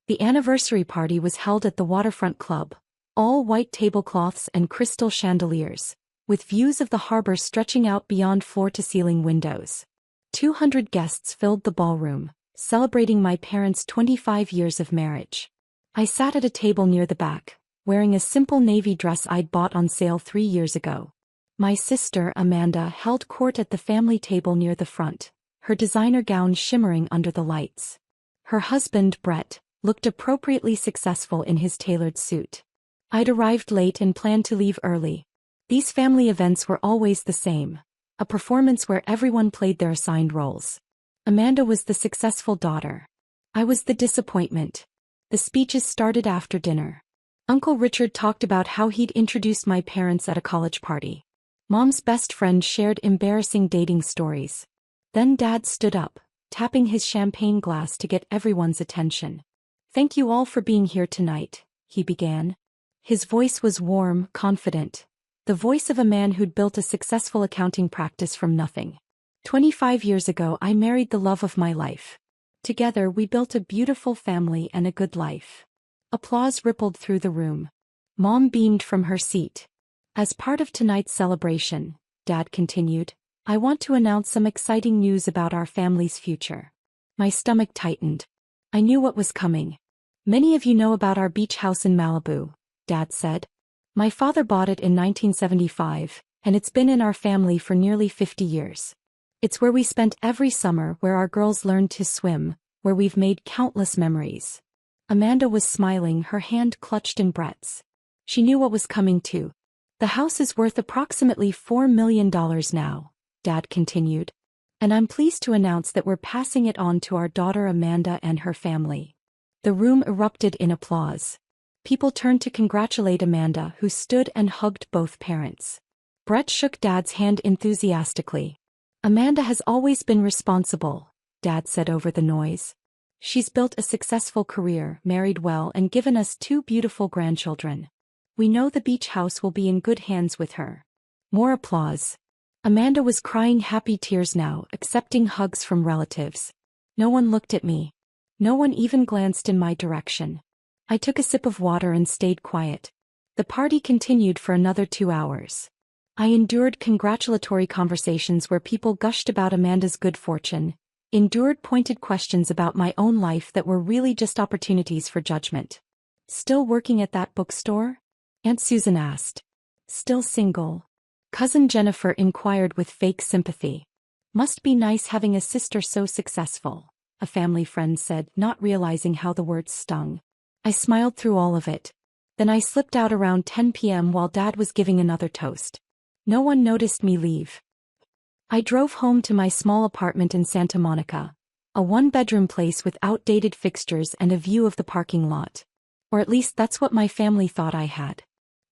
The anniversary party was held at the Waterfront Club, all white tablecloths and crystal chandeliers, with views of the harbor stretching out beyond floor-to-ceiling windows. 200 guests filled the ballroom, celebrating my parents' 25 years of marriage. I sat at a table near the back, wearing a simple navy dress I'd bought on sale 3 years ago. My sister, Amanda, held court at the family table near the front, her designer gown shimmering under the lights. Her husband, Brett, looked appropriately successful in his tailored suit. I'd arrived late and planned to leave early. These family events were always the same, a performance where everyone played their assigned roles. Amanda was the successful daughter. I was the disappointment. The speeches started after dinner. Uncle Richard talked about how he'd introduced my parents at a college party. Mom's best friend shared embarrassing dating stories. Then Dad stood up, tapping his champagne glass to get everyone's attention. "Thank you all for being here tonight," he began. His voice was warm, confident. The voice of a man who'd built a successful accounting practice from nothing. 25 years ago I married the love of my life. Together we built a beautiful family and a good life. Applause rippled through the room. Mom beamed from her seat. "As part of tonight's celebration," Dad continued, "I want to announce some exciting news about our family's future." My stomach tightened. I knew what was coming. "Many of you know about our beach house in Malibu," Dad said. "My father bought it in 1975, and it's been in our family for nearly 50 years. It's where we spent every summer, where our girls learned to swim, where we've made countless memories." Amanda was smiling, her hand clutched in Brett's. She knew what was coming too. "The house is worth approximately $4 million now," Dad continued. "And I'm pleased to announce that we're passing it on to our daughter Amanda and her family." The room erupted in applause. People turned to congratulate Amanda, who stood and hugged both parents. Brett shook Dad's hand enthusiastically. "Amanda has always been responsible," Dad said over the noise. "She's built a successful career, married well, and given us 2 beautiful grandchildren. We know the beach house will be in good hands with her." More applause. Amanda was crying happy tears now, accepting hugs from relatives. No one looked at me. No one even glanced in my direction. I took a sip of water and stayed quiet. The party continued for another 2 hours. I endured congratulatory conversations where people gushed about Amanda's good fortune, endured pointed questions about my own life that were really just opportunities for judgment. "Still working at that bookstore?" Aunt Susan asked. "Still single?" Cousin Jennifer inquired with fake sympathy. "Must be nice having a sister so successful," a family friend said, not realizing how the words stung. I smiled through all of it. Then I slipped out around 10 p.m. while Dad was giving another toast. No one noticed me leave. I drove home to my small apartment in Santa Monica, a 1-bedroom place with outdated fixtures and a view of the parking lot. Or at least that's what my family thought I had.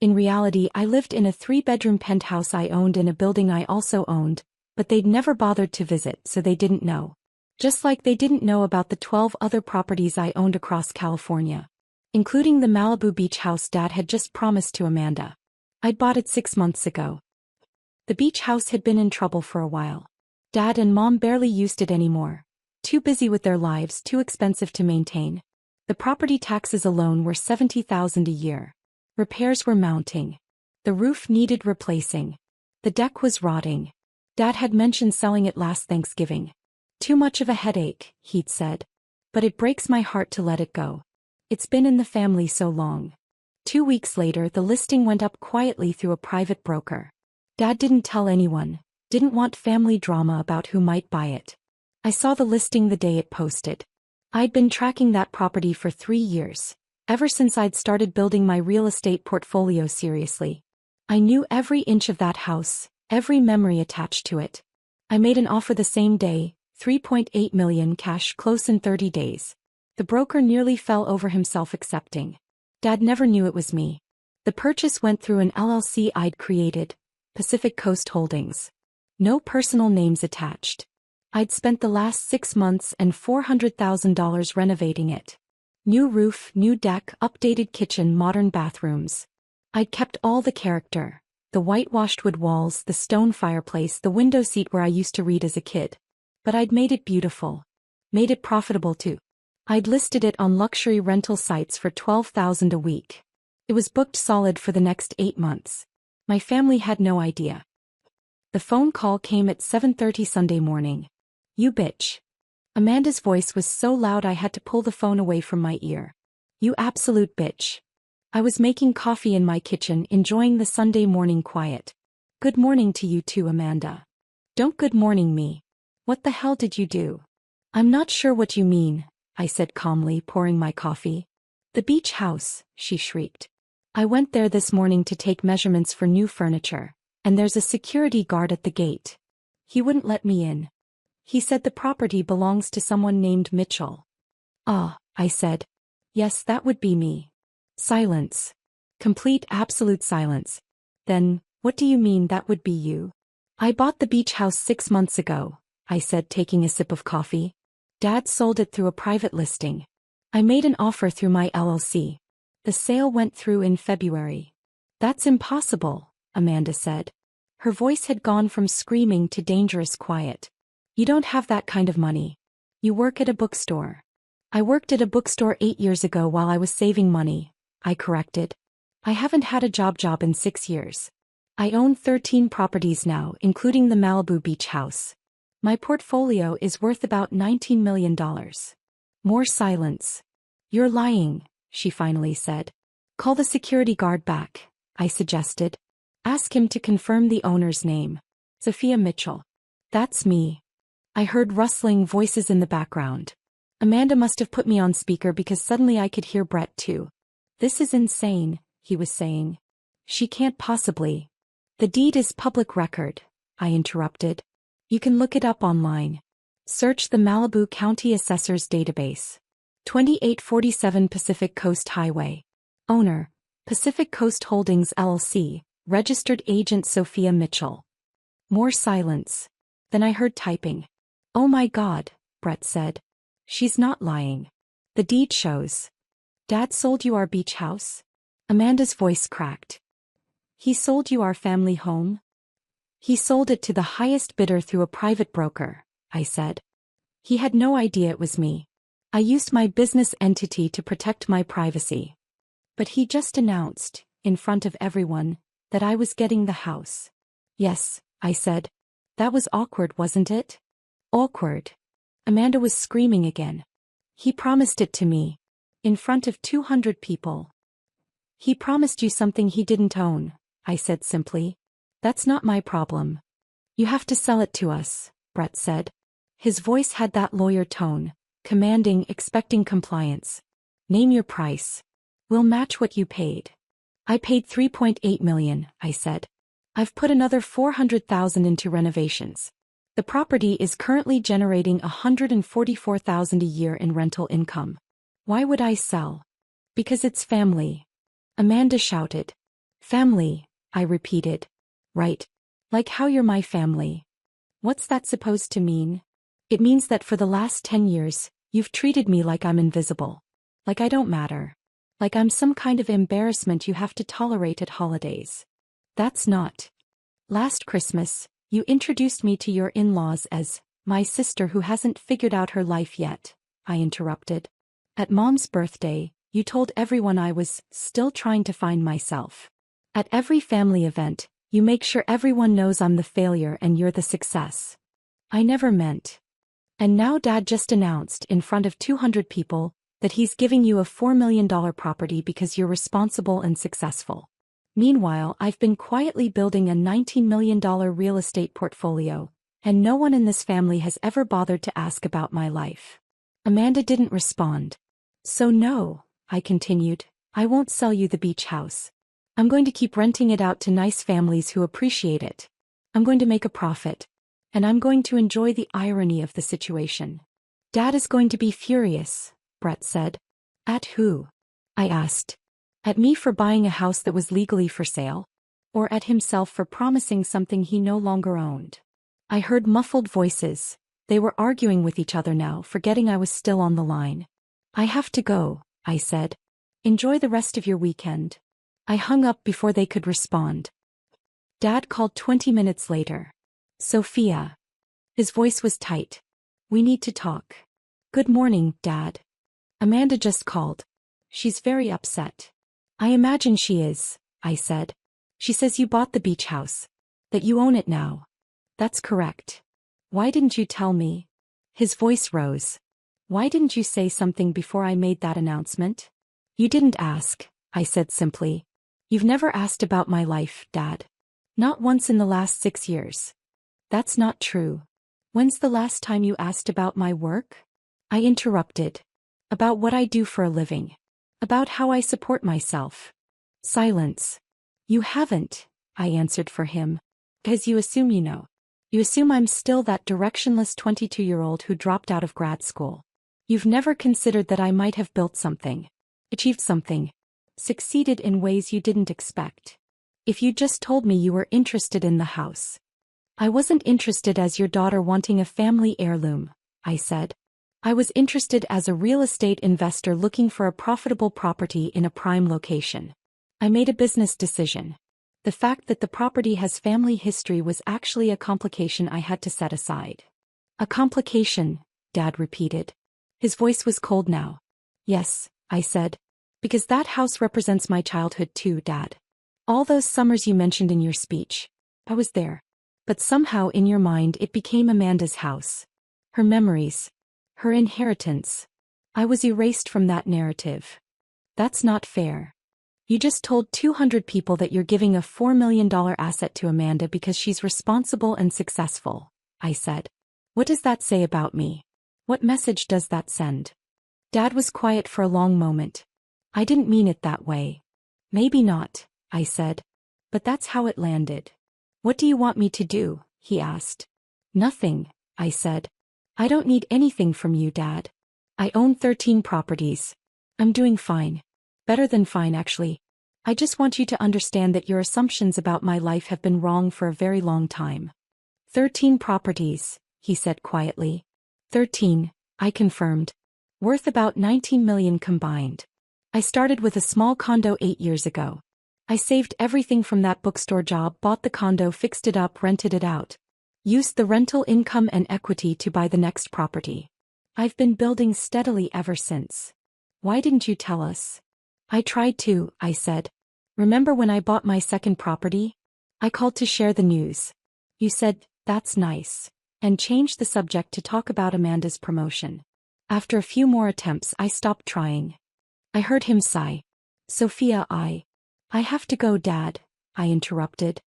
In reality, I lived in a 3-bedroom penthouse I owned in a building I also owned, but they'd never bothered to visit, so they didn't know. Just like they didn't know about the 12 other properties I owned across California, including the Malibu beach house Dad had just promised to Amanda. I'd bought it 6 months ago. The beach house had been in trouble for a while. Dad and Mom barely used it anymore. Too busy with their lives, too expensive to maintain. The property taxes alone were $70,000 a year. Repairs were mounting. The roof needed replacing. The deck was rotting. Dad had mentioned selling it last Thanksgiving. "Too much of a headache," he'd said. "But it breaks my heart to let it go. It's been in the family so long." 2 weeks later, the listing went up quietly through a private broker. Dad didn't tell anyone, didn't want family drama about who might buy it. I saw the listing the day it posted. I'd been tracking that property for 3 years, ever since I'd started building my real estate portfolio seriously. I knew every inch of that house, every memory attached to it. I made an offer the same day, $3.8 million cash, close in 30 days. The broker nearly fell over himself accepting. Dad never knew it was me. The purchase went through an LLC I'd created, Pacific Coast Holdings. No personal names attached. I'd spent the last 6 months and $400,000 renovating it. New roof, new deck, updated kitchen, modern bathrooms. I'd kept all the character. The whitewashed wood walls, the stone fireplace, the window seat where I used to read as a kid. But I'd made it beautiful. Made it profitable too. I'd listed it on luxury rental sites for $12,000 a week. It was booked solid for the next 8 months. My family had no idea. The phone call came at 7:30 Sunday morning. You bitch. Amanda's voice was so loud I had to pull the phone away from my ear. You absolute bitch. I was making coffee in my kitchen, enjoying the Sunday morning quiet. Good morning to you too, Amanda. Don't good morning me. What the hell did you do? I'm not sure what you mean, I said calmly, pouring my coffee. The beach house, she shrieked. I went there this morning to take measurements for new furniture, and there's a security guard at the gate. He wouldn't let me in. He said the property belongs to someone named Mitchell. Ah, I said. Yes, that would be me. Silence. Complete absolute silence. Then, what do you mean that would be you? I bought the beach house 6 months ago, I said, taking a sip of coffee. Dad sold it through a private listing. I made an offer through my LLC. The sale went through in February. That's impossible, Amanda said. Her voice had gone from screaming to dangerous quiet. You don't have that kind of money. You work at a bookstore. I worked at a bookstore 8 years ago while I was saving money, I corrected. I haven't had a job in 6 years. I own 13 properties now, including the Malibu Beach House. My portfolio is worth about $19 million. More silence. You're lying, she finally said. Call the security guard back, I suggested. Ask him to confirm the owner's name. Sophia Mitchell. That's me. I heard rustling voices in the background. Amanda must have put me on speaker because suddenly I could hear Brett too. This is insane, he was saying. She can't possibly. The deed is public record, I interrupted. You can look it up online. Search the Malibu County Assessor's database. 2847 Pacific Coast Highway. Owner, Pacific Coast Holdings LLC, registered agent Sophia Mitchell. More silence. Then I heard typing. Oh my God, Brett said. She's not lying. The deed shows. Dad sold you our beach house? Amanda's voice cracked. He sold you our family home? He sold it to the highest bidder through a private broker, I said. He had no idea it was me. I used my business entity to protect my privacy. But he just announced, in front of everyone, that I was getting the house. Yes, I said. That was awkward, wasn't it? Awkward. Amanda was screaming again. He promised it to me. In front of 200 people. He promised you something he didn't own, I said simply. That's not my problem. You have to sell it to us, Brett said. His voice had that lawyer tone, commanding, expecting compliance. Name your price. We'll match what you paid. I paid $3.8 million, I said. I've put another $400,000 into renovations. The property is currently generating $144,000 a year in rental income. Why would I sell? Because it's family. Amanda shouted. Family, I repeated. Right. Like how you're my family. What's that supposed to mean? It means that for the last 10 years, you've treated me like I'm invisible. Like I don't matter. Like I'm some kind of embarrassment you have to tolerate at holidays. That's not. Last Christmas, you introduced me to your in-laws as my sister who hasn't figured out her life yet, I interrupted. At Mom's birthday, you told everyone I was still trying to find myself. At every family event, you make sure everyone knows I'm the failure and you're the success. I never meant. And now Dad just announced in front of 200 people that he's giving you a $4 million property because you're responsible and successful. Meanwhile, I've been quietly building a $19 million real estate portfolio, and no one in this family has ever bothered to ask about my life. Amanda didn't respond. So no, I continued, I won't sell you the beach house. I'm going to keep renting it out to nice families who appreciate it. I'm going to make a profit. And I'm going to enjoy the irony of the situation. Dad is going to be furious, Brett said. At who? I asked. At me for buying a house that was legally for sale? Or at himself for promising something he no longer owned? I heard muffled voices. They were arguing with each other now, forgetting I was still on the line. I have to go, I said. Enjoy the rest of your weekend. I hung up before they could respond. Dad called 20 minutes later. Sophia. His voice was tight. We need to talk. Good morning, Dad. Amanda just called. She's very upset. I imagine she is, I said. She says you bought the beach house. That you own it now. That's correct. Why didn't you tell me? His voice rose. Why didn't you say something before I made that announcement? You didn't ask, I said simply. You've never asked about my life, Dad. Not once in the last 6 years. That's not true. When's the last time you asked about my work? I interrupted. About what I do for a living. About how I support myself. Silence. You haven't, I answered for him. Because you assume you know. You assume I'm still that directionless 22-year-old who dropped out of grad school. You've never considered that I might have built something. Achieved something. Succeeded in ways you didn't expect. If you just told me you were interested in the house. I wasn't interested as your daughter wanting a family heirloom, I said. I was interested as a real estate investor looking for a profitable property in a prime location. I made a business decision. The fact that the property has family history was actually a complication I had to set aside. A complication, Dad repeated. His voice was cold now. Yes, I said. Because that house represents my childhood too, Dad. All those summers you mentioned in your speech. I was there. But somehow in your mind it became Amanda's house. Her memories. Her inheritance. I was erased from that narrative. That's not fair. You just told 200 people that you're giving a $4 million asset to Amanda because she's responsible and successful, I said. What does that say about me? What message does that send? Dad was quiet for a long moment. I didn't mean it that way. Maybe not, I said. But that's how it landed. What do you want me to do? He asked. Nothing, I said. I don't need anything from you, Dad. I own 13 properties. I'm doing fine. Better than fine, actually. I just want you to understand that your assumptions about my life have been wrong for a very long time. 13 properties, he said quietly. 13, I confirmed. Worth about $19 million combined. I started with a small condo 8 years ago. I saved everything from that bookstore job, bought the condo, fixed it up, rented it out. Used the rental income and equity to buy the next property. I've been building steadily ever since. Why didn't you tell us? I tried to, I said. Remember when I bought my second property? I called to share the news. You said, that's nice, and changed the subject to talk about Amanda's promotion. After a few more attempts, I stopped trying. I heard him sigh. Sophia, I have to go, Dad, I interrupted.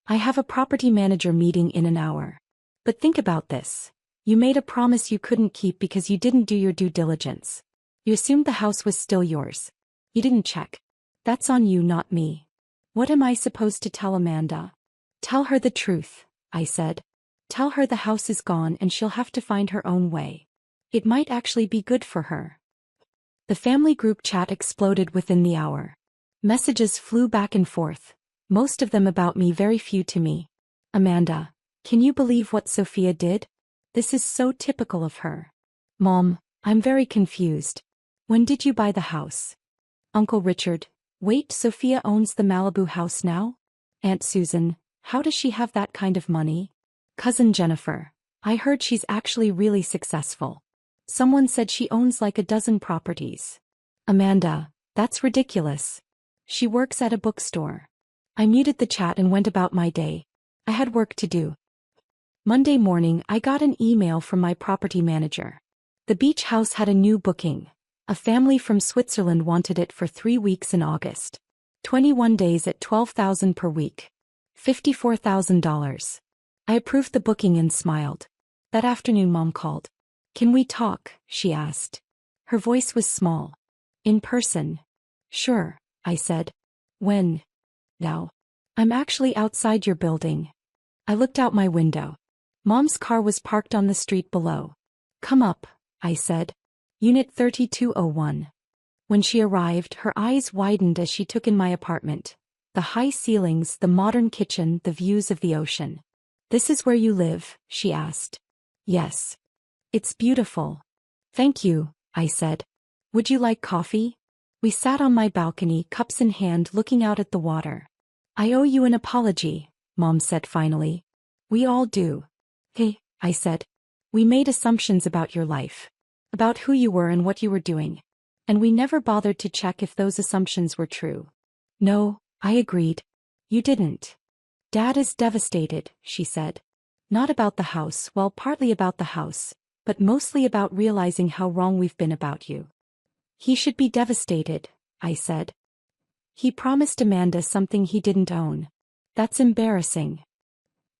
I have a property manager meeting in an hour. But think about this. You made a promise you couldn't keep because you didn't do your due diligence. You assumed the house was still yours. You didn't check. That's on you, not me. What am I supposed to tell Amanda? Tell her the truth, I said. Tell her the house is gone and she'll have to find her own way. It might actually be good for her. The family group chat exploded within the hour. Messages flew back and forth, most of them about me, very few to me. Amanda, can you believe what Sophia did? This is so typical of her. Mom, I'm very confused. When did you buy the house? Uncle Richard, wait, Sophia owns the Malibu house now? Aunt Susan, how does she have that kind of money? Cousin Jennifer, I heard she's actually really successful. Someone said she owns like a dozen properties. Amanda, that's ridiculous. She works at a bookstore. I muted the chat and went about my day. I had work to do. Monday morning, I got an email from my property manager. The beach house had a new booking. A family from Switzerland wanted it for 3 weeks in August. 21 days at $12,000 per week. $54,000. I approved the booking and smiled. That afternoon Mom called. Can we talk? She asked. Her voice was small. In person? Sure, I said. When? Now. I'm actually outside your building. I looked out my window. Mom's car was parked on the street below. Come up, I said. Unit 3201. When she arrived, her eyes widened as she took in my apartment. The high ceilings, the modern kitchen, the views of the ocean. This is where you live? She asked. Yes. It's beautiful. Thank you, I said. Would you like coffee? We sat on my balcony, cups in hand, looking out at the water. I owe you an apology, Mom said finally. We all do. Hey, I said. We made assumptions about your life. About who you were and what you were doing. And we never bothered to check if those assumptions were true. No, I agreed. You didn't. Dad is devastated, she said. Not about the house, well, partly about the house, but mostly about realizing how wrong we've been about you. He should be devastated, I said. He promised Amanda something he didn't own. That's embarrassing.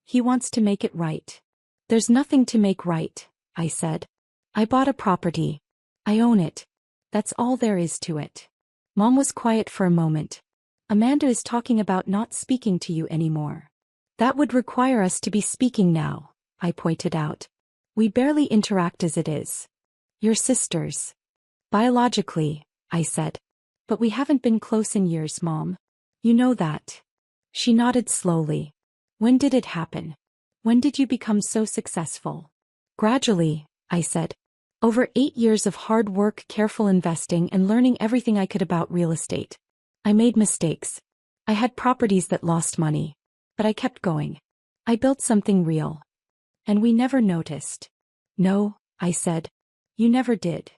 He wants to make it right. There's nothing to make right, I said. I bought a property. I own it. That's all there is to it. Mom was quiet for a moment. Amanda is talking about not speaking to you anymore. That would require us to be speaking now, I pointed out. We barely interact as it is. You're sisters. Biologically, I said. But we haven't been close in years, Mom. You know that. She nodded slowly. When did it happen? When did you become so successful? Gradually, I said. Over 8 years of hard work, careful investing, and learning everything I could about real estate. I made mistakes. I had properties that lost money. But I kept going. I built something real. And we never noticed. No, I said. You never did.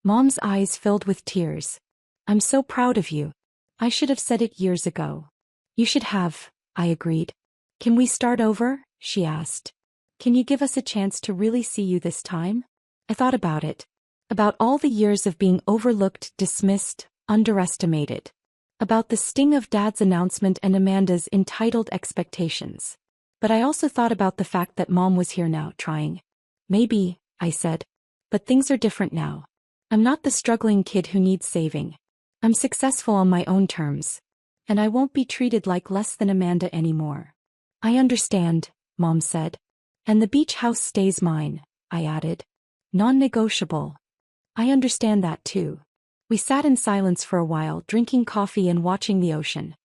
Mom's eyes filled with tears. I'm so proud of you. I should have said it years ago. You should have, I agreed. Can we start over? She asked. Can you give us a chance to really see you this time? I thought about it. About all the years of being overlooked, dismissed, underestimated. About the sting of Dad's announcement and Amanda's entitled expectations. But I also thought about the fact that Mom was here now, trying. Maybe, I said. But things are different now. I'm not the struggling kid who needs saving. I'm successful on my own terms. And I won't be treated like less than Amanda anymore. I understand, Mom said. And the beach house stays mine, I added. Non-negotiable. I understand that too. We sat in silence for a while, drinking coffee and watching the ocean.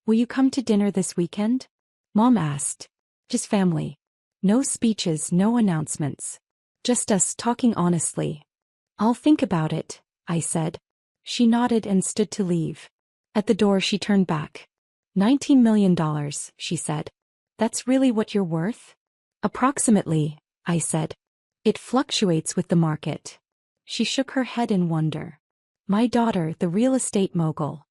Will you come to dinner this weekend? Mom asked. Just family. No speeches, no announcements. Just us talking honestly. I'll think about it, I said. She nodded and stood to leave. At the door she turned back. $19 million, she said. That's really what you're worth? Approximately, I said. It fluctuates with the market. She shook her head in wonder. My daughter, the real estate mogul.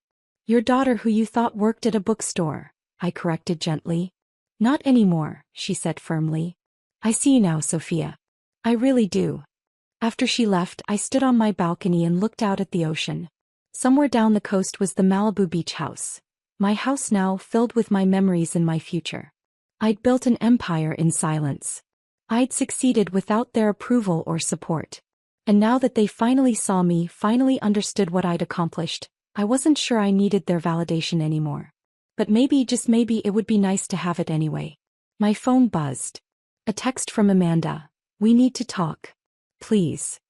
Your daughter who you thought worked at a bookstore, I corrected gently. Not anymore, she said firmly. I see you now, Sophia. I really do. After she left, I stood on my balcony and looked out at the ocean. Somewhere down the coast was the Malibu beach house. My house now filled with my memories and my future. I'd built an empire in silence. I'd succeeded without their approval or support. And now that they finally saw me, finally understood what I'd accomplished, I wasn't sure I needed their validation anymore. But maybe, just maybe, it would be nice to have it anyway. My phone buzzed. A text from Amanda. We need to talk. Please.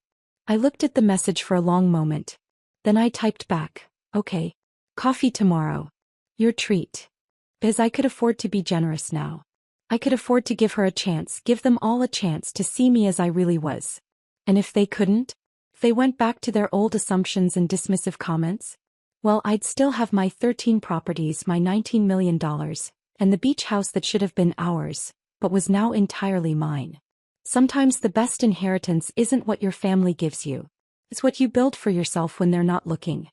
I looked at the message for a long moment. Then I typed back, okay. Coffee tomorrow. Your treat. Because I could afford to be generous now. I could afford to give her a chance, give them all a chance to see me as I really was. And if they couldn't? If they went back to their old assumptions and dismissive comments? Well, I'd still have my 13 properties, my $19 million, and the beach house that should have been ours, but was now entirely mine. Sometimes the best inheritance isn't what your family gives you. It's what you build for yourself when they're not looking.